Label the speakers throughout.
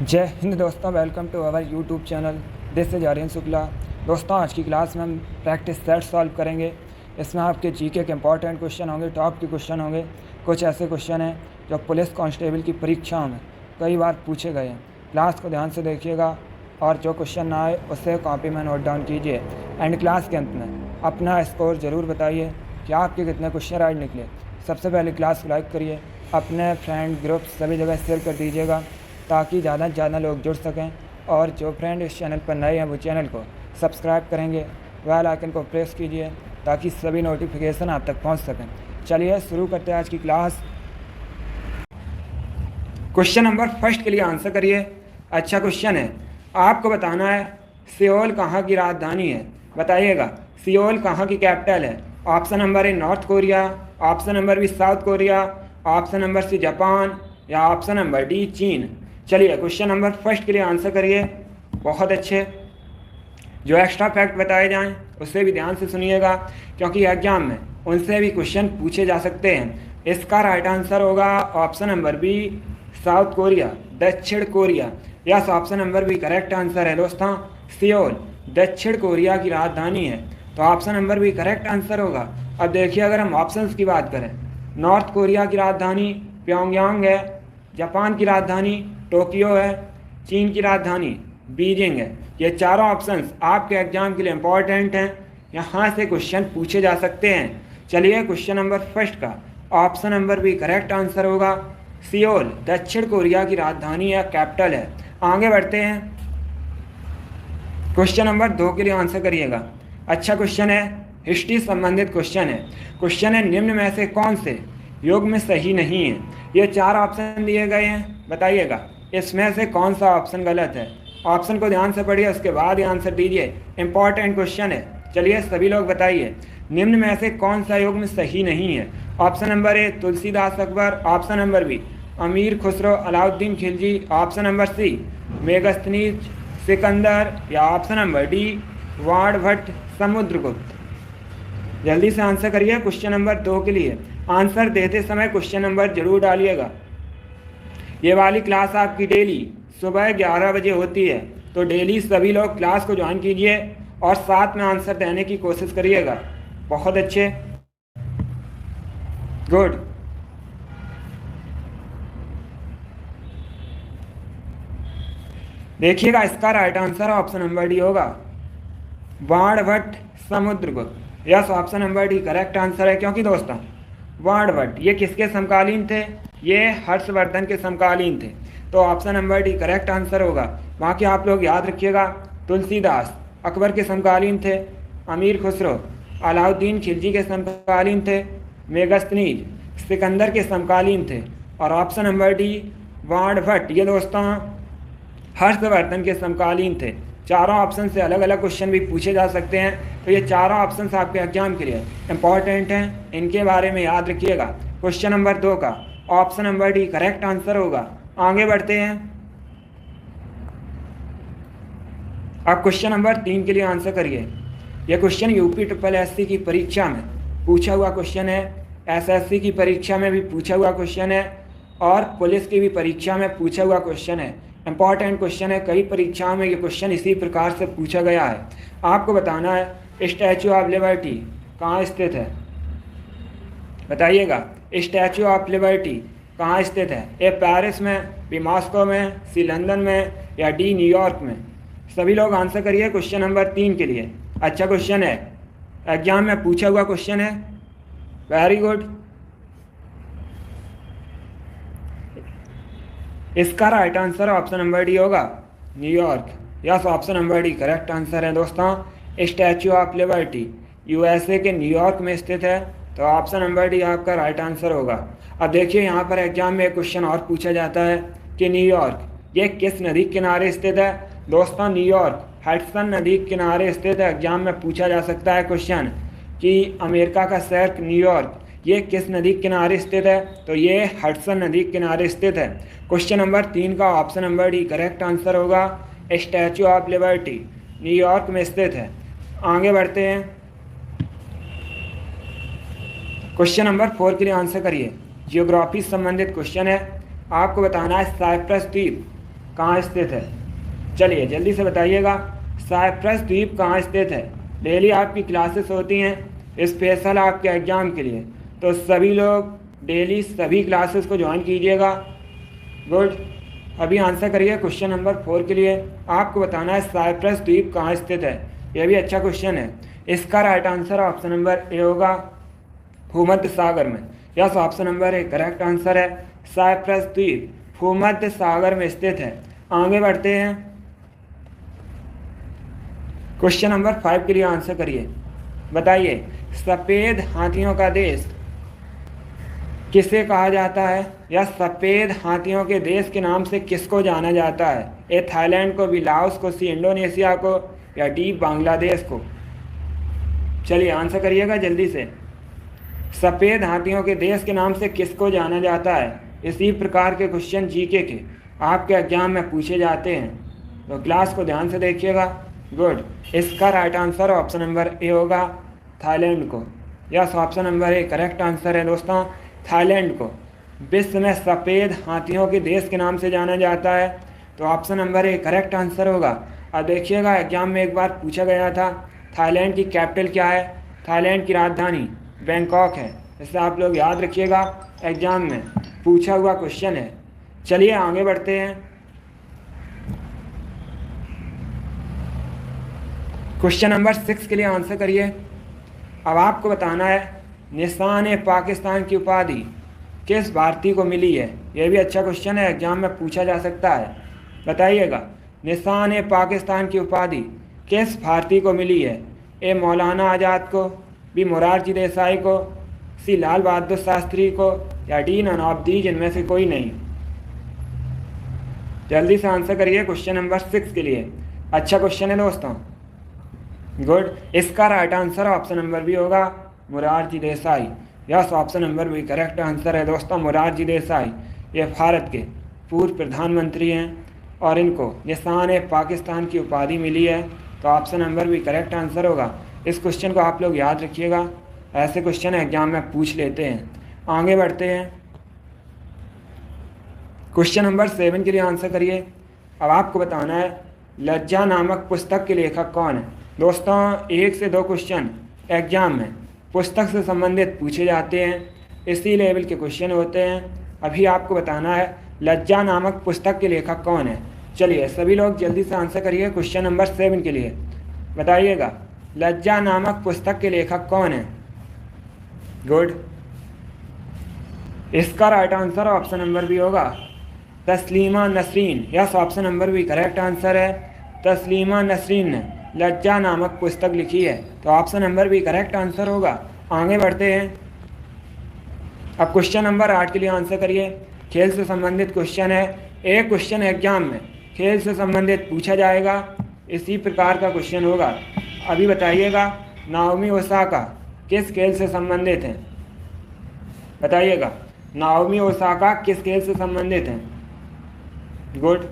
Speaker 1: जय हिंद दोस्तों, welcome to our YouTube channel. This is Aryan Shukla. दोस्तों, आज की क्लास में हम प्रैक्टिस सेट सॉल्व करेंगे। इसमें आपके जीके के इंपॉर्टेंट क्वेश्चन होंगे, टॉप के क्वेश्चन होंगे। कुछ ऐसे क्वेश्चन हैं जो पुलिस कांस्टेबल की परीक्षाओं में कई बार पूछे गए हैं। क्लास को ध्यान से देखिएगा और जो क्वेश्चन ना आए उसे कॉपी में नोट डाउन कीजिए। एंड क्लास के अंत में अपना स्कोर ज़रूर बताइए कि आपके कितने क्वेश्चन राइट निकले। सबसे पहले क्लास को लाइक करिए, अपने फ्रेंड ग्रुप सभी जगह शेयर कर दीजिएगा ताकि ज़्यादा से ज़्यादा लोग जुड़ सकें। और जो फ्रेंड इस चैनल पर नए हैं वो चैनल को सब्सक्राइब करेंगे, बेल आइकन को प्रेस कीजिए ताकि सभी नोटिफिकेशन आप तक पहुंच सकें। चलिए शुरू करते हैं आज की क्लास। क्वेश्चन नंबर फर्स्ट के लिए आंसर करिए। अच्छा क्वेश्चन है, आपको बताना है सियोल कहाँ की राजधानी है। बताइएगा सियोल कहाँ की कैपिटल है। Option number A North Korea, option number B South Korea, option number C Japan या ऑप्शन नंबर डी चीन। चलिए क्वेश्चन नंबर फर्स्ट के लिए आंसर करिए। बहुत अच्छे। जो एक्स्ट्रा फैक्ट बताए जाएं उससे भी ध्यान से सुनिएगा क्योंकि एग्जाम में उनसे भी क्वेश्चन पूछे जा सकते हैं। इसका राइट आंसर होगा option number B South Korea, दक्षिण Korea. Yes, option number B correct answer है दोस्तों। सियोल दक्षिण कोरिया की राजधानी है, तो option number B correct answer होगा। अब देखिए, अगर हम ऑप्शंस की बात करें, नॉर्थ कोरिया की राजधानी प्योंगयांग है, जापान की राजधानी टोक्यो है, चीन की राजधानी बीजिंग है। ये चारों ऑप्शंस आपके एग्जाम के लिए इंपॉर्टेंट हैं, यहाँ से क्वेश्चन पूछे जा सकते हैं। चलिए क्वेश्चन नंबर फर्स्ट का option number B correct answer होगा। सियोल दक्षिण कोरिया की राजधानी या कैपिटल है। आगे बढ़ते हैं, क्वेश्चन नंबर 2 के लिए आंसर करिएगा। अच्छा क्वेश्चन है, हिस्ट्री संबंधित क्वेश्चन है। क्वेश्चन है, निम्न में से कौन से योग में सही नहीं है। ये 4 ऑप्शन दिए गए हैं, बताइएगा इसमें से कौन सा ऑप्शन गलत है। ऑप्शन को ध्यान से पढ़िए, उसके बाद ही आंसर दीजिए। इंपॉर्टेंट क्वेश्चन है। चलिए सभी लोग बताइए, निम्न में से कौन सा योग में सही नहीं है। Option number A Tulsidas Akbar, option number B Amir Khusro Alauddin Khilji, option number C Megasthenes Sikandar या option number D Banabhatta Samudragupta. जल्दी से आंसर करिए क्वेश्चन नंबर 2 के लिए। आंसर देते समय क्वेश्चन नंबर जरूर डालिएगा। ये वाली क्लास आपकी डेली सुबह 11 बजे होती है, तो डेली सभी लोग क्लास को ज्वाइन कीजिए और साथ में आंसर देने की कोशिश करिएगा। बहुत अच्छे, गुड। देखिएगा इसका right answer option number D होगा, Banabhatta Samudragupta. Yes, option number D correct answer है। क्योंकि दोस्तों वाणभट्ट ये किसके समकालीन थे, ये हर्षवर्धन के समकालीन थे, तो option number D correct answer होगा। बाकी आप लोग याद रखिएगा, तुलसीदास अकबर के समकालीन थे, अमीर खुसरो अलाउद्दीन खिलजी के समकालीन थे, मेगस्थनीज सिकंदर के समकालीन थे, और ऑप्शन नंबर डी वाणभट्ट ये दोस्तों हर्षवर्धन के समकालीन थे। चारों ऑप्शन से अलग अलग क्वेश्चन भी पूछे जा सकते हैं, तो ये चारों ऑप्शन आपके एग्जाम के लिए इंपॉर्टेंट हैं, इनके बारे में याद रखिएगा। क्वेश्चन नंबर 2 का option number D correct answer होगा। आगे बढ़ते हैं, अब क्वेश्चन नंबर 3 के लिए आंसर करिए। यह क्वेश्चन यूपी SSC की परीक्षा में पूछा हुआ क्वेश्चन है, SSC की परीक्षा में भी पूछा हुआ क्वेश्चन है और पुलिस की भी परीक्षा में पूछा हुआ क्वेश्चन है। इंपॉर्टेंट क्वेश्चन है, कई परीक्षाओं में ये क्वेश्चन इसी प्रकार से पूछा गया है। आपको बताना है स्टैचू ऑफ लिबर्टी कहाँ स्थित है। बताइएगा स्टैचू ऑफ लिबर्टी कहाँ स्थित है। ए पेरिस में, बी मॉस्को में, सी लंदन में या डी न्यूयॉर्क में। सभी लोग आंसर करिए क्वेश्चन नंबर 3 के लिए। अच्छा क्वेश्चन है, एग्जाम में पूछा हुआ क्वेश्चन है। Very good. इसका right answer option number D होगा, New York. Yes, option number D correct answer है दोस्तों। स्टैचू ऑफ लिबर्टी USA के न्यूयॉर्क में स्थित है, तो ऑप्शन नंबर डी आपका राइट आंसर होगा। अब देखिए यहाँ पर एग्जाम में एक क्वेश्चन और पूछा जाता है कि न्यूयॉर्क ये किस नदी के किनारे स्थित है। दोस्तों न्यूयॉर्क हडसन नदी के किनारे स्थित है। एग्जाम में पूछा जा सकता है क्वेश्चन कि अमेरिका का शहर न्यूयॉर्क ये किस नदी के किनारे स्थित है, तो ये हडसन नदी के किनारे स्थित है। क्वेश्चन नंबर 3 का option number D correct answer होगा। स्टैचू ऑफ लिबर्टी न्यूयॉर्क में स्थित है। आगे बढ़ते हैं, क्वेश्चन नंबर 4 के लिए आंसर करिए। जियोग्राफी संबंधित क्वेश्चन है। आपको बताना है साइप्रस द्वीप कहाँ स्थित है? चलिए जल्दी से बताइएगा। साइप्रस द्वीप कहाँ स्थित है? डेली आपकी क्लासेस होती हैं स्पेशल आपके एग्ज़ाम के लिए, तो सभी लोग डेली सभी क्लासेस को ज्वाइन कीजिएगा। गुड। अभी आंसर करिए क्वेश्चन नंबर 4 के लिए। आपको बताना है साइप्रस द्वीप कहाँ स्थित है। यह भी अच्छा क्वेश्चन है। इसका right answer option number A होगा, भूमध्य सागर में। Yes, option number A correct answer है। साइप्रस द्वीप भूमध्य सागर में स्थित है। आगे बढ़ते हैं, क्वेश्चन नंबर 5 के लिए आंसर करिए। बताइए सफ़ेद हाथियों का देश किसे कहा जाता है, या सफ़ेद हाथियों के देश के नाम से किसको जाना जाता है? ए थाईलैंड को, बी लाओस को, सी इंडोनेशिया को, या डी बांग्लादेश को? चलिए आंसर करिएगा जल्दी से। सफ़ेद हाथियों के देश के नाम से किसको जाना जाता है? इसी प्रकार के क्वेश्चन जीके के आपके एग्जाम में पूछे जाते हैं, तो क्लास को ध्यान से देखिएगा। गुड। इसका right answer option number A होगा, थाईलैंड को। Yes, option number A correct answer है दोस्तों, थाईलैंड को विश्व में सफ़ेद हाथियों के देश के नाम से जाना जाता है, तो option number A correct answer होगा। अब देखिएगा एग्जाम में एक बार पूछा गया था थाईलैंड की कैपिटल क्या है? थाईलैंड की राजधानी बैंकॉक है। इससे आप लोग याद रखिएगा, एग्जाम में पूछा हुआ क्वेश्चन है। चलिए आगे बढ़ते हैं, क्वेश्चन नंबर 6 के लिए आंसर करिए। अब आपको बताना है निशान पाकिस्तान की उपाधि किस भारतीय को मिली है? यह भी अच्छा क्वेश्चन है, एग्जाम में पूछा जा सकता है। बताइएगा निशान पाकिस्तान की उपाधि किस भारतीय को मिली है? ए मौलाना आज़ाद को, बी मोरारजी देसाई को, सी लाल बहादुर शास्त्री को, या डी नन ऑफ दीज, इनमें से कोई नहीं? जल्दी से आंसर करिए क्वेश्चन नंबर 6 के लिए। अच्छा क्वेश्चन है दोस्तों। गुड। इसका right answer option number B होगा, Morarji Desai. Yes, option number B correct answer है दोस्तों, मोरारजी देसाई। ये भारत के पूर्व प्रधानमंत्री हैं और इनको निशान पाकिस्तान की उपाधि मिली है, तो option number B correct answer होगा। इस क्वेश्चन को आप लोग याद रखिएगा, ऐसे क्वेश्चन एग्जाम में पूछ लेते हैं। आगे बढ़ते हैं, क्वेश्चन नंबर 7 के लिए आंसर करिए। अब आपको बताना है लज्जा नामक पुस्तक के लेखक कौन है? दोस्तों 1 से 2 क्वेश्चन एग्जाम में पुस्तक से संबंधित पूछे जाते हैं, इसी लेवल के क्वेश्चन होते हैं। अभी आपको बताना है लज्जा नामक पुस्तक के लेखक कौन है। चलिए सभी लोग जल्दी से आंसर करिए क्वेश्चन नंबर 7 के लिए। बताइएगा लज्जा नामक पुस्तक के लेखक कौन है? गुड। इसका right answer option number B होगा, Taslima Nasrin. Yes, option number B correct answer है, तस्लीमा नसरीन ने लज्जा नामक पुस्तक लिखी है, तो option number B correct answer होगा। आगे बढ़ते हैं, अब क्वेश्चन नंबर 8 के लिए आंसर करिए। खेल से संबंधित क्वेश्चन है, एक क्वेश्चन एग्जाम में खेल से संबंधित पूछा जाएगा, इसी प्रकार का क्वेश्चन होगा। अभी बताइएगा नाओमी ओसाका किस खेल से संबंधित हैं? बताइएगा नाओमी ओसाका किस खेल से संबंधित हैं? Good.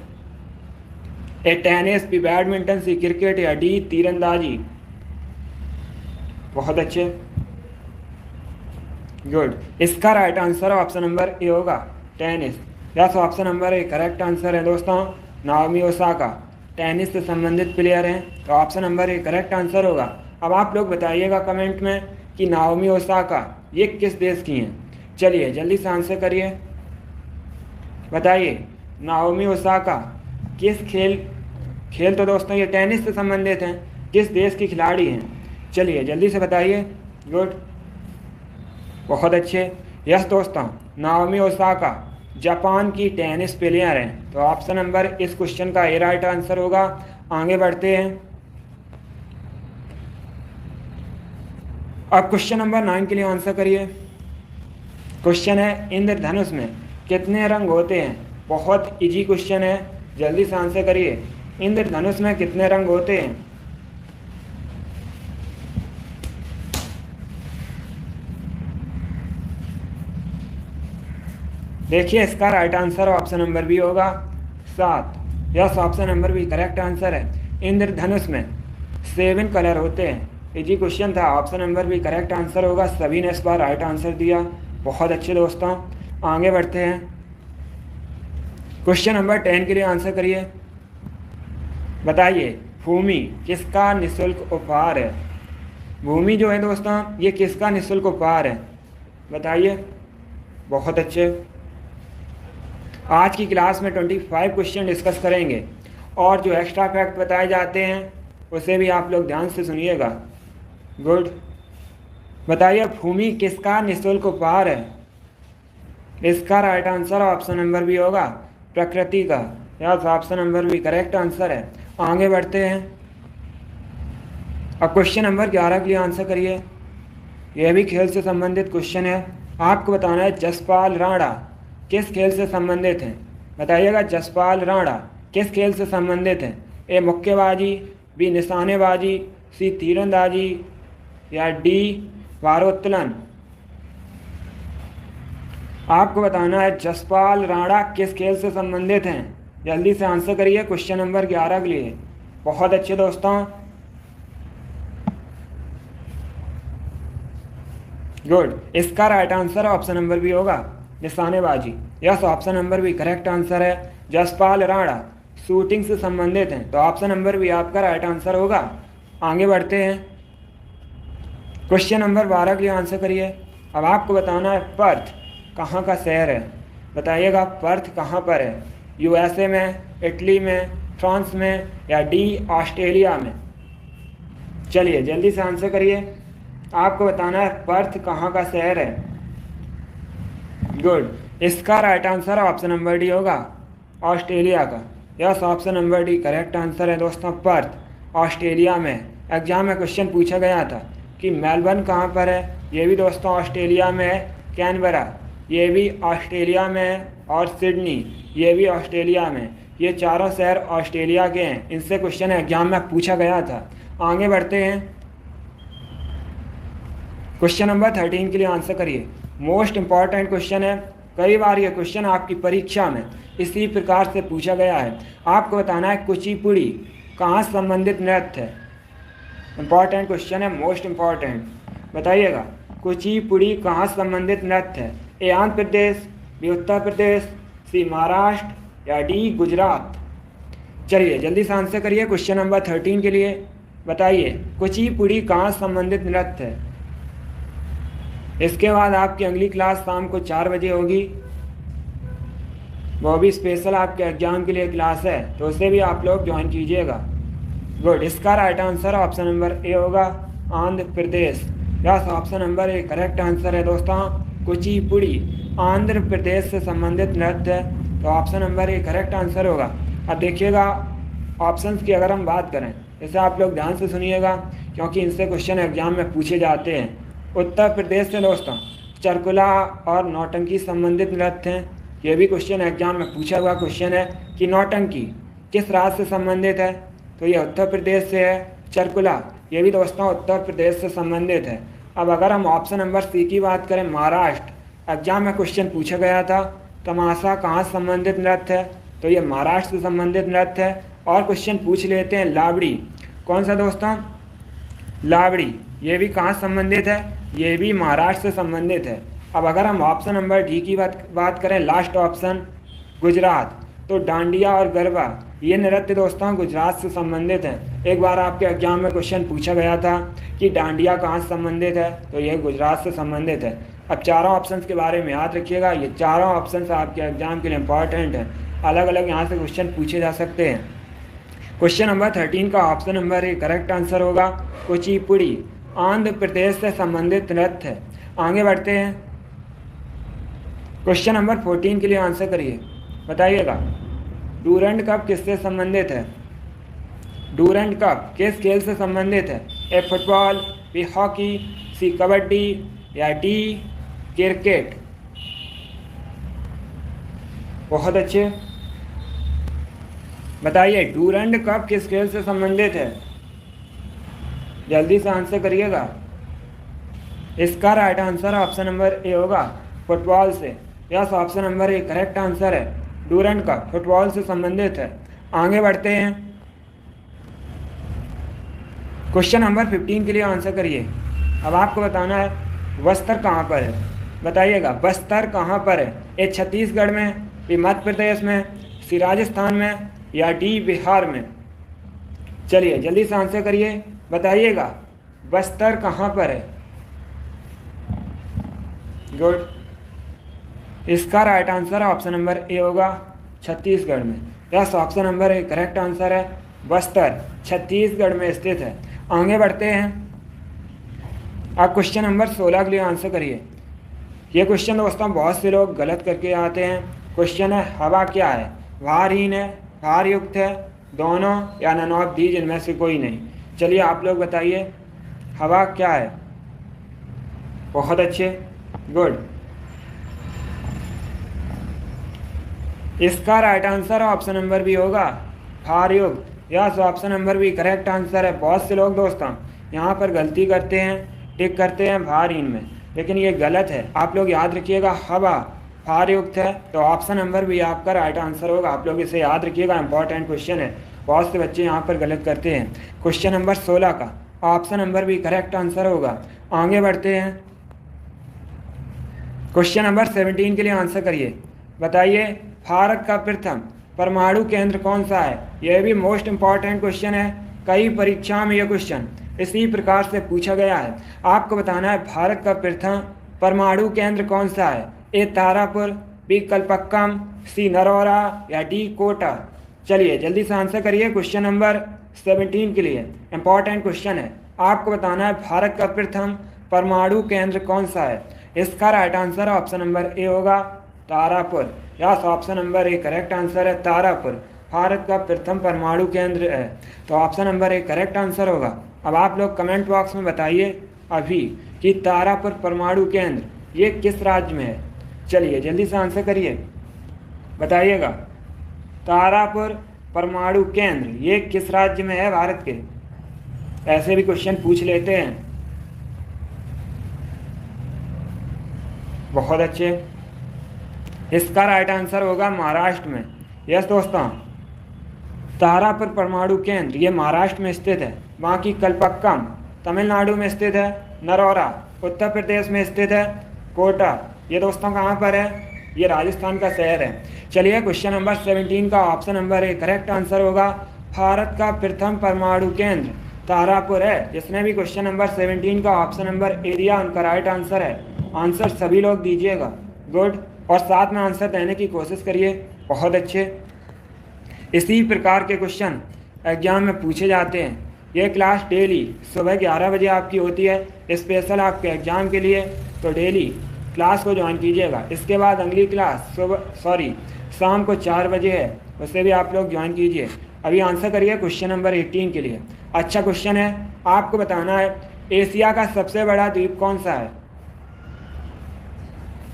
Speaker 1: A tennis, B badminton, C cricket, या डी तीरंदाजी? बहुत अच्छे। गुड। इसका right answer option number A होगा, tennis. Yes, option number A correct answer है दोस्तों, नाओमी ओसाका टेनिस से संबंधित प्लेयर हैं, तो option number A correct answer होगा। अब आप लोग बताइएगा कमेंट में कि नाओमी ओसाका ये किस देश की हैं। चलिए जल्दी से आंसर करिए। बताइए नाओमी ओसाका किस खेल तो दोस्तों ये टेनिस से संबंधित हैं, किस देश की खिलाड़ी हैं? चलिए जल्दी से बताइए। गुड, बहुत अच्छे। यस दोस्तों, नाओमी ओसाका जापान की टेनिस प्लेयर हैं, तो ऑप्शन नंबर इस क्वेश्चन का ए राइट आंसर होगा। आगे बढ़ते हैं, अब क्वेश्चन नंबर 9 के लिए आंसर करिए। क्वेश्चन है इंद्रधनुष में कितने रंग होते हैं? बहुत इजी क्वेश्चन है, जल्दी से आंसर करिए। इंद्रधनुष में कितने रंग होते हैं? देखिए इसका right answer option number B होगा 7। Yes, option number B correct answer है। इंद्रधनुष में 7 कलर होते हैं। इजी क्वेश्चन था, option number B correct answer होगा। सभी ने इस बार राइट आंसर दिया, बहुत अच्छे दोस्तों। आगे बढ़ते हैं, क्वेश्चन नंबर 10 के लिए आंसर करिए। बताइए भूमि किसका निःशुल्क उपहार है? भूमि जो है दोस्तों ये किसका निःशुल्क उपहार है? बताइए। बहुत अच्छे। आज की क्लास में 25 क्वेश्चन डिस्कस करेंगे और जो एक्स्ट्रा फैक्ट बताए जाते हैं उसे भी आप लोग ध्यान से सुनिएगा। गुड। बताइए भूमि किसका निःशुल्क उपहार है? इसका right answer option number B होगा, प्रकृति का। Yes, option number B correct answer है। आगे बढ़ते हैं। अब क्वेश्चन नंबर 11 के लिए आंसर करिए। यह भी खेल से संबंधित क्वेश्चन है। आपको बताना है जसपाल राणा किस खेल से संबंधित हैं? बताइएगा जसपाल राणा किस खेल से संबंधित हैं? ए मुक्केबाजी, बी निशानेबाजी, सी तीरंदाजी या डी भारोत्तोलन। आपको बताना है जसपाल राणा किस खेल से संबंधित हैं। जल्दी से आंसर करिए क्वेश्चन नंबर 11 के लिए। बहुत अच्छे दोस्तों। गुड। इसका right answer option number B होगा, निशानेबाजी। Yes, option number B correct answer है। जसपाल राणा शूटिंग से संबंधित हैं, तो ऑप्शन नंबर बी आपका राइट आंसर होगा। आगे बढ़ते हैं। क्वेश्चन नंबर 12 के लिए आंसर करिए। अब आपको बताना है पर्थ कहाँ का शहर है? बताइएगा पर्थ कहाँ पर है? यूएसए में, इटली में, फ्रांस में या डी ऑस्ट्रेलिया में? चलिए जल्दी से आंसर करिए। आपको बताना है पर्थ कहाँ का शहर है। गुड। इसका right answer option number D होगा, ऑस्ट्रेलिया का। Yes, option number D correct answer है दोस्तों, पर्थ ऑस्ट्रेलिया में। एग्जाम में क्वेश्चन पूछा गया था कि मेलबर्न कहाँ पर है? ये भी दोस्तों ऑस्ट्रेलिया में है। कैनबरा ये भी ऑस्ट्रेलिया में है और सिडनी ये भी ऑस्ट्रेलिया में। ये चारों शहर ऑस्ट्रेलिया के हैं। इनसे क्वेश्चन एग्जाम में पूछा गया था। आगे बढ़ते हैं। क्वेश्चन नंबर 13 के लिए आंसर करिए। मोस्ट इंपॉर्टेंट क्वेश्चन है। कई बार ये क्वेश्चन आपकी परीक्षा में इसी प्रकार से पूछा गया है। आपको बताना है कुचिपुड़ी कहाँ संबंधित नृत्य है? इंपॉर्टेंट क्वेश्चन है, मोस्ट इंपॉर्टेंट। बताइएगा कुचिपुड़ी कहाँ संबंधित नृत्य है? ए आंध्र प्रदेश, बी उत्तर प्रदेश, सी महाराष्ट्र या डी गुजरात? चलिए जल्दी से आंसर करिए क्वेश्चन नंबर 13 के लिए। बताइए कुचिपुड़ी कहाँ संबंधित नृत्य है? इसके बाद आपकी अगली क्लास शाम को 4 बजे होगी, वो भी स्पेशल आपके एग्जाम के लिए क्लास है, तो उसे भी आप लोग ज्वाइन कीजिएगा। गुड। इसका right answer option number A होगा, Andhra Pradesh. Yes, option number A correct answer है दोस्तों। कुचिपुड़ी आंध्र प्रदेश से संबंधित नृत्य है, तो option number A correct answer होगा। अब देखिएगा ऑप्शंस की अगर हम बात करें, इसे आप लोग ध्यान से सुनिएगा क्योंकि इनसे क्वेश्चन एग्जाम में पूछे जाते हैं। उत्तर प्रदेश से दोस्तों चरकुला और नौटंकी संबंधित नृत्य हैं। ये भी क्वेश्चन एग्जाम में पूछा हुआ क्वेश्चन है कि नौटंकी किस राज्य से संबंधित है? तो ये उत्तर प्रदेश से है। चरकुला ये भी दोस्तों उत्तर प्रदेश से संबंधित है। अब अगर हम ऑप्शन नंबर सी की बात करें, महाराष्ट्र, एग्जाम में क्वेश्चन पूछा गया था तमाशा कहाँ संबंधित नृत्य है? तो ये महाराष्ट्र से संबंधित नृत्य है। और क्वेश्चन पूछ लेते हैं लावड़ी, कौन सा दोस्तों? लावड़ी ये भी कहाँ संबंधित है? ये भी महाराष्ट्र से संबंधित है। अब अगर हम ऑप्शन नंबर डी की बात करें, लास्ट ऑप्शन गुजरात, तो डांडिया और गरबा ये नृत्य दोस्तों गुजरात से संबंधित हैं। एक बार आपके एग्जाम में क्वेश्चन पूछा गया था कि डांडिया कहाँ से संबंधित है? तो ये गुजरात से संबंधित है। अब चारों ऑप्शंस के बारे में याद रखिएगा, ये चारों ऑप्शंस आपके एग्जाम के लिए इंपॉर्टेंट हैं। अलग अलग यहाँ से क्वेश्चन पूछे जा सकते हैं। क्वेश्चन नंबर 13 का option number A correct answer होगा, कुचिपुड़ी आंध्र प्रदेश से संबंधित नृत्य है। आगे बढ़ते हैं। क्वेश्चन नंबर 14 के लिए आंसर करिए। बताइएगा डूरंड कप किससे संबंधित है? डूरंड कप किस खेल से संबंधित है? ए फुटबॉल, बी हॉकी, सी कबड्डी या डी क्रिकेट? बहुत अच्छे। बताइए डूरंड कप किस खेल से संबंधित है? जल्दी से आंसर करिएगा। इसका right answer option number A होगा, फुटबॉल से। Yes, option number A correct answer है। डूरंड कप फुटबॉल से संबंधित है। आगे बढ़ते हैं। क्वेश्चन नंबर 15 के लिए आंसर करिए। अब आपको बताना है बस्तर कहाँ पर है? बताइएगा बस्तर कहाँ पर है? ए छत्तीसगढ़ में, बी मध्य प्रदेश में, सी राजस्थान में या डी बिहार में? चलिए जल्दी से आंसर करिए, बताइएगा बस्तर कहाँ पर है? गुड। इसका right answer option number A होगा, छत्तीसगढ़ में। Yes, option number A correct answer है, बस्तर छत्तीसगढ़ में स्थित है। आगे बढ़ते हैं, आप क्वेश्चन नंबर 16 के लिए आंसर करिए। ये क्वेश्चन दोस्तों बहुत से लोग गलत करके आते हैं। क्वेश्चन है हवा क्या है? भारहीन है, भारयुक्त है, दोनों या नन ऑफ दीज, इनमें से कोई नहीं। चलिए आप लोग बताइए हवा क्या है? बहुत अच्छे, गुड। इसका right answer option number B होगा, भारयुक्त। Yes, option number B correct answer है। बहुत से लोग दोस्तों यहाँ पर गलती करते हैं, टिक करते हैं भारहीन में, लेकिन ये गलत है। आप लोग याद रखिएगा हवा भारयुक्त है, तो ऑप्शन नंबर बी आपका राइट आंसर होगा। आप लोग इसे याद रखिएगा, इंपॉर्टेंट क्वेश्चन है। बहुत से बच्चे यहाँ पर गलत करते हैं। क्वेश्चन नंबर 16 का option number B correct answer होगा। आगे बढ़ते हैं, क्वेश्चन नंबर 17 के लिए आंसर करिए। बताइए भारत का प्रथम परमाणु केंद्र कौन सा है? यह भी मोस्ट इंपॉर्टेंट क्वेश्चन है, कई परीक्षा में यह क्वेश्चन इसी प्रकार से पूछा गया है। आपको बताना है भारत का प्रथम परमाणु केंद्र कौन सा है? ए तारापुर, बी कलपक्कम, सी नरौरा या डी कोटा? चलिए जल्दी से आंसर करिए। क्वेश्चन नंबर 17 के लिए इंपॉर्टेंट क्वेश्चन है। आपको बताना है भारत का प्रथम परमाणु केंद्र कौन सा है? इसका right answer option number A होगा, Tarapur. Yes, option number A correct answer है, तारापुर भारत का प्रथम परमाणु केंद्र है, तो option number A correct answer होगा। अब आप लोग कमेंट बॉक्स में बताइए अभी कि तारापुर परमाणु केंद्र ये किस राज्य में है? चलिए जल्दी से आंसर करिए, बताइएगा तारापुर परमाणु केंद्र ये किस राज्य में है भारत के? ऐसे भी क्वेश्चन पूछ लेते हैं। बहुत अच्छे, इसका राइट आंसर होगा महाराष्ट्र में। यस दोस्तों, तारापुर परमाणु केंद्र ये महाराष्ट्र में स्थित है। बाकी कलपक्कम तमिलनाडु में स्थित है, नरौरा उत्तर प्रदेश में स्थित है, कोटा ये दोस्तों कहाँ पर है? ये राजस्थान का शहर है। चलिए क्वेश्चन नंबर 17 का option number A correct answer होगा, भारत का प्रथम परमाणु केंद्र तारापुर है। जिसने भी क्वेश्चन नंबर 17 का ऑप्शन नंबर ए दिया उनका राइट आंसर है। आंसर सभी लोग दीजिएगा, गुड, और साथ में आंसर देने की कोशिश करिए। बहुत अच्छे, इसी प्रकार के क्वेश्चन एग्जाम में पूछे जाते हैं। ये क्लास डेली सुबह 11 बजे आपकी होती है, स्पेशल आपके एग्ज़ाम के लिए, तो डेली क्लास को ज्वाइन कीजिएगा। इसके बाद अगली क्लास शाम को 4 बजे है, उसे भी आप लोग ज्वाइन कीजिए। अभी आंसर करिए क्वेश्चन नंबर 18 के लिए। अच्छा क्वेश्चन है, आपको बताना है एशिया का सबसे बड़ा द्वीप कौन सा है?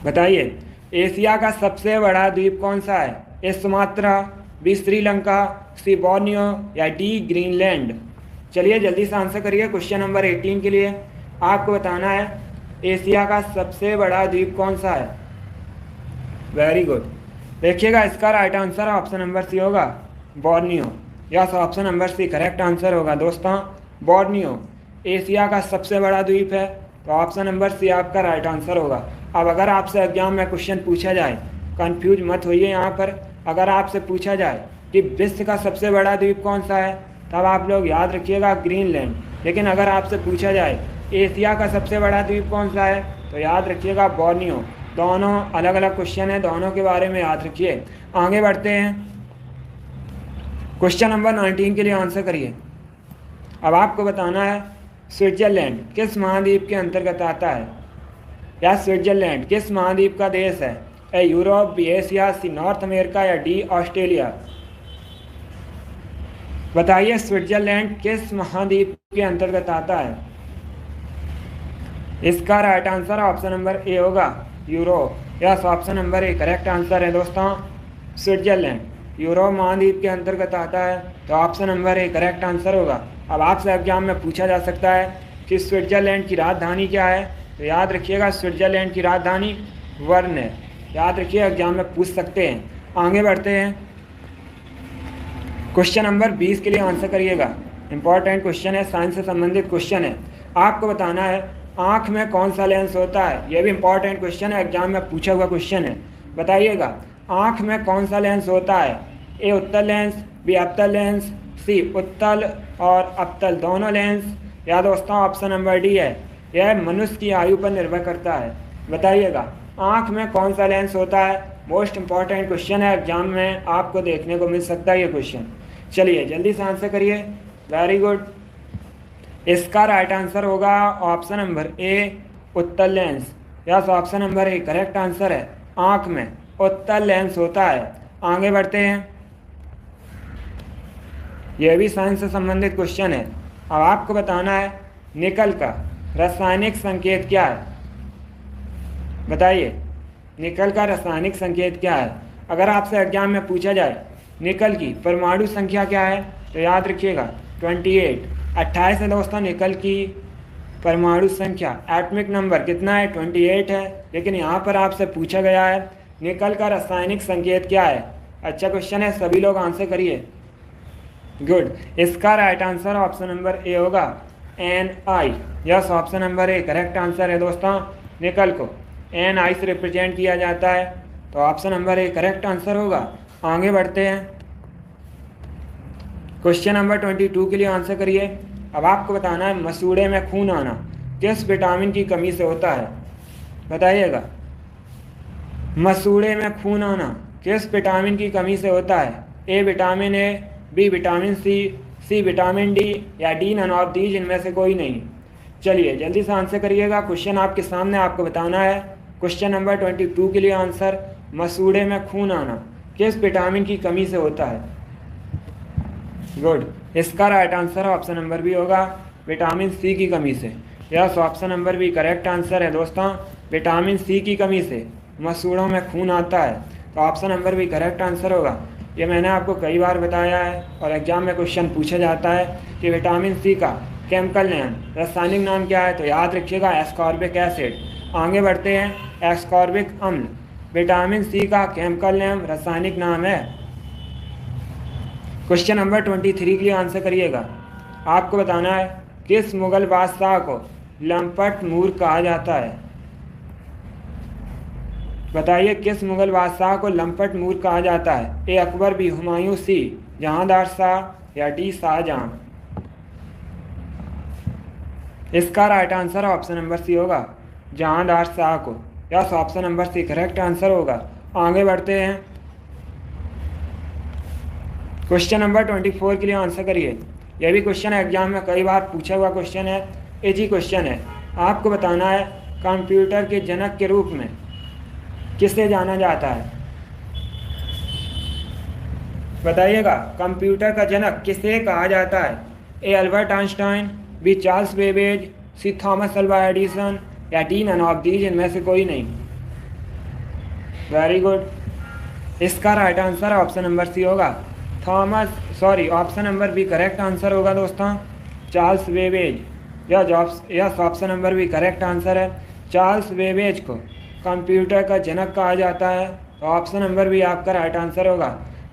Speaker 1: बताइए एशिया का सबसे बड़ा द्वीप कौन सा है? ए सुमात्रा, बी श्रीलंका, सी बोर्नियो या डी ग्रीनलैंड? चलिए जल्दी से आंसर करिए। क्वेश्चन नंबर 18 के लिए आपको बताना है एशिया का सबसे बड़ा द्वीप कौन सा है? वेरी गुड, देखिएगा इसका right answer option number C होगा, Borneo. Yes, option number C correct answer होगा दोस्तों, बोर्नियो एशिया का सबसे बड़ा द्वीप है, तो ऑप्शन नंबर सी आपका राइट आंसर होगा। अब अगर आपसे एग्जाम में क्वेश्चन पूछा जाए, कंफ्यूज मत होइए यहाँ पर, अगर आपसे पूछा जाए कि विश्व का सबसे बड़ा द्वीप कौन सा है, तब आप लोग याद रखिएगा ग्रीनलैंड। लेकिन अगर आपसे पूछा जाए एशिया का सबसे बड़ा द्वीप कौन सा है, तो याद रखिएगा बोर्नियो। दोनों अलग अलग क्वेश्चन है, दोनों के बारे में याद रखिए। आगे बढ़ते हैं, क्वेश्चन नंबर 19 के लिए आंसर करिए। अब आपको बताना है स्विट्जरलैंड किस महाद्वीप के अंतर्गत आता है? या स्विट्जरलैंड किस महाद्वीप का देश है? A Europe, B Asia, C North America या डी ऑस्ट्रेलिया? बताइए स्विट्जरलैंड किस महाद्वीप के अंतर्गत आता है? इसका right answer option number A होगा, Europe. Yes, option number A correct answer है दोस्तों, स्विट्जरलैंड यूरोप महाद्वीप के अंतर्गत आता है, तो option number A correct answer होगा। अब आपसे एग्जाम में पूछा जा सकता है कि स्विट्जरलैंड की राजधानी क्या है, तो याद रखिएगा स्विट्जरलैंड की राजधानी बर्न है। याद रखिए, एग्जाम में पूछ सकते हैं। आगे बढ़ते हैं, क्वेश्चन नंबर 20 के लिए आंसर करिएगा। इंपॉर्टेंट क्वेश्चन है, साइंस से संबंधित क्वेश्चन है। आपको बताना है आँख में कौन सा लेंस होता है? यह भी इंपॉर्टेंट क्वेश्चन है, एग्जाम में पूछा हुआ क्वेश्चन है। बताइएगा आँख में कौन सा लेंस होता है? ए उत्तल लेंस, बी अवतल लेंस, सी उत्तल और अवतल दोनों लेंस, या दोस्तों ऑप्शन नंबर डी है यह मनुष्य की आयु पर निर्भर करता है। बताइएगा आँख में कौन सा लेंस होता है? मोस्ट इंपॉर्टेंट क्वेश्चन है, एग्जाम में आपको देखने को मिल सकता है ये क्वेश्चन। चलिए जल्दी से आंसर करिए। Very good. इसका राइट आंसर होगा ऑप्शन नंबर ए उत्तल lens. Yes, option number A correct answer है। आँख में उत्तल लेंस होता है। आगे बढ़ते हैं, यह भी साइंस से संबंधित क्वेश्चन है। अब आपको बताना है निकल का रासायनिक संकेत क्या है? बताइए निकल का रासायनिक संकेत क्या है? अगर आपसे एग्जाम में पूछा जाए निकल की परमाणु संख्या क्या है तो याद रखिएगा 28। 28 है दोस्तों निकल की परमाणु संख्या। एटॉमिक नंबर कितना है? 28 है। लेकिन यहाँ पर आपसे पूछा गया है निकल का रासायनिक संकेत क्या है। अच्छा क्वेश्चन है, सभी लोग आंसर करिए। गुड। इसका right answer option number A होगा Ni। Yes, option number A correct answer है दोस्तों। निकल को Ni से रिप्रेजेंट किया जाता है तो option number A correct answer होगा। आगे बढ़ते हैं, क्वेश्चन नंबर 22 के लिए आंसर करिए। अब आपको बताना है मसूड़े में खून आना किस विटामिन की कमी से होता है? बताइएगा मसूड़े में खून आना किस विटामिन की कमी से होता है? A vitamin A, B vitamin C vitamin D, या डी नन ऑफ दीज इनमें से कोई नहीं। चलिए जल्दी से आंसर करिएगा। क्वेश्चन आपके सामने, आपको बताना है क्वेश्चन नंबर 22 के लिए आंसर मसूड़े में खून आना किस विटामिन की कमी से होता है? गुड। इसका right answer option number B होगा विटामिन सी की कमी से। Yes, option number B correct answer है दोस्तों। विटामिन सी की कमी से मसूड़ों में खून आता है तो option number B correct answer होगा। ये मैंने आपको कई बार बताया है और एग्जाम में क्वेश्चन पूछा जाता है कि विटामिन सी का केमिकल नेम, रासायनिक नाम क्या है तो याद रखिएगा एस्कॉर्बिक एसिड। आगे बढ़ते हैं, एस्कॉर्बिक अम्ल विटामिन सी का केमिकल नेम, रासायनिक नाम है। क्वेश्चन नंबर 23 के लिए आंसर करिएगा। आपको बताना है किस मुगल बादशाह को लंपट मूर्ख कहा जाता है? बताइए किस मुगल बादशाह को लंपट मूर्ख कहा जाता है? A Akbar, B Humayun, C Jahandar Shah, या डी शाहजहां। इसका right answer option number C होगा जहांदार शाह को। Yes, option number C correct answer होगा। आगे बढ़ते हैं, क्वेश्चन नंबर 24 के लिए आंसर करिए। यह भी क्वेश्चन एग्जाम में कई बार पूछा हुआ क्वेश्चन है, इजी क्वेश्चन है। आपको बताना है कंप्यूटर के जनक के रूप में किसे जाना जाता है? बताइएगा कंप्यूटर का जनक किसे कहा जाता है? A Albert Einstein, B Charles Babbage, C Thomas Alva Edison, या डी नन ऑफ दीज इनमें से कोई नहीं। Very good. इसका right answer option number C होगा option number B correct answer होगा दोस्तों, Charles Babbage. Yes, option number B correct answer है। चार्ल्स बेबेज को कंप्यूटर का जनक कहा जाता है तो ऑप्शन नंबर बी आपका राइट आंसर होगा।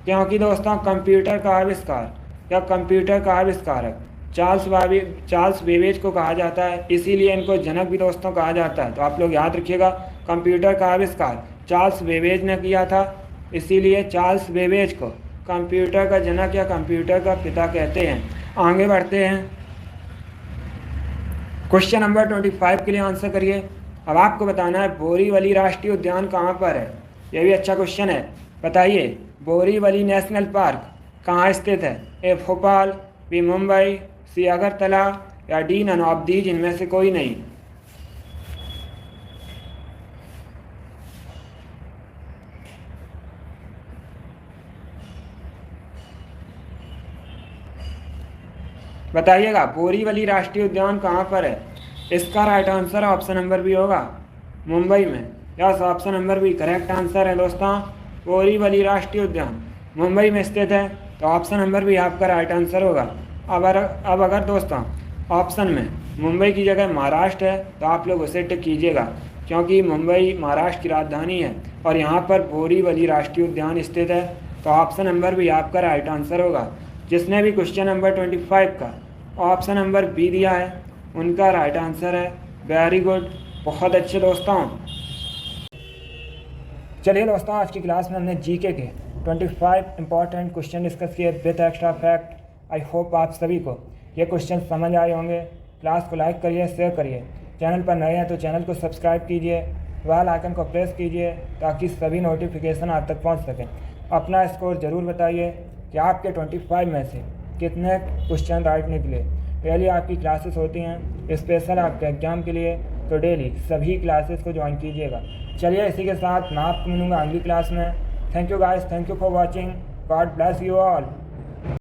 Speaker 1: क्योंकि दोस्तों कंप्यूटर का आविष्कार या कंप्यूटर का आविष्कारक चार्ल्स बेबेज को कहा जाता है, इसीलिए इनको जनक भी दोस्तों कहा जाता है। तो आप लोग याद रखिएगा कंप्यूटर का आविष्कार चार्ल्स बेबेज ने किया था, इसीलिए चार्ल्स बेबेज को कंप्यूटर का जनक या कंप्यूटर का पिता कहते हैं। आगे बढ़ते हैं, क्वेश्चन नंबर 25 के लिए आंसर करिए। अब आपको बताना है बोरीवली राष्ट्रीय उद्यान कहाँ पर है? यह भी अच्छा क्वेश्चन है। बताइए बोरीवली नेशनल पार्क कहाँ स्थित है? ए भोपाल, बी मुंबई, सी अगरतला, या डी नन ऑफ दीज इनमें से कोई नहीं। बताइएगा बोरीवली राष्ट्रीय उद्यान कहाँ पर है? इसका right answer option number B होगा मुंबई में। Yes, option number B correct answer है दोस्तों। बोरीवली राष्ट्रीय उद्यान मुंबई में स्थित है तो ऑप्शन नंबर बी आपका राइट आंसर होगा। अब अगर दोस्तों ऑप्शन में मुंबई की जगह महाराष्ट्र है तो आप लोग उसे टिक कीजिएगा, क्योंकि मुंबई महाराष्ट्र की राजधानी है और यहाँ पर बोरीवली राष्ट्रीय उद्यान स्थित है तो ऑप्शन नंबर बी आपका राइट आंसर होगा। जिसने भी क्वेश्चन नंबर 25 का ऑप्शन नंबर बी दिया है उनका राइट आंसर है। वेरी गुड, बहुत अच्छे दोस्तों। चलिए दोस्तों आज की क्लास में हमने जीके के 25 इंपॉर्टेंट क्वेश्चन डिस्कस किए with extra fact. I hope आप सभी को ये क्वेश्चन समझ आए होंगे। क्लास को लाइक करिए, शेयर करिए। चैनल पर नए हैं तो चैनल को सब्सक्राइब कीजिए, बेल आइकन को प्रेस कीजिए ताकि सभी नोटिफिकेशन आप तक पहुंच सकें। अपना स्कोर ज़रूर बताइए कि आपके 25 में से कितने क्वेश्चन राइट निकले। डेली आपकी क्लासेस होती हैं स्पेशल आपके एग्ज़ाम के लिए, तो डेली सभी क्लासेस को ज्वाइन कीजिएगा। चलिए इसी के साथ मैं आपको मिलूँगा अगली क्लास में। Thank you guys, thank you for watching. God bless you all.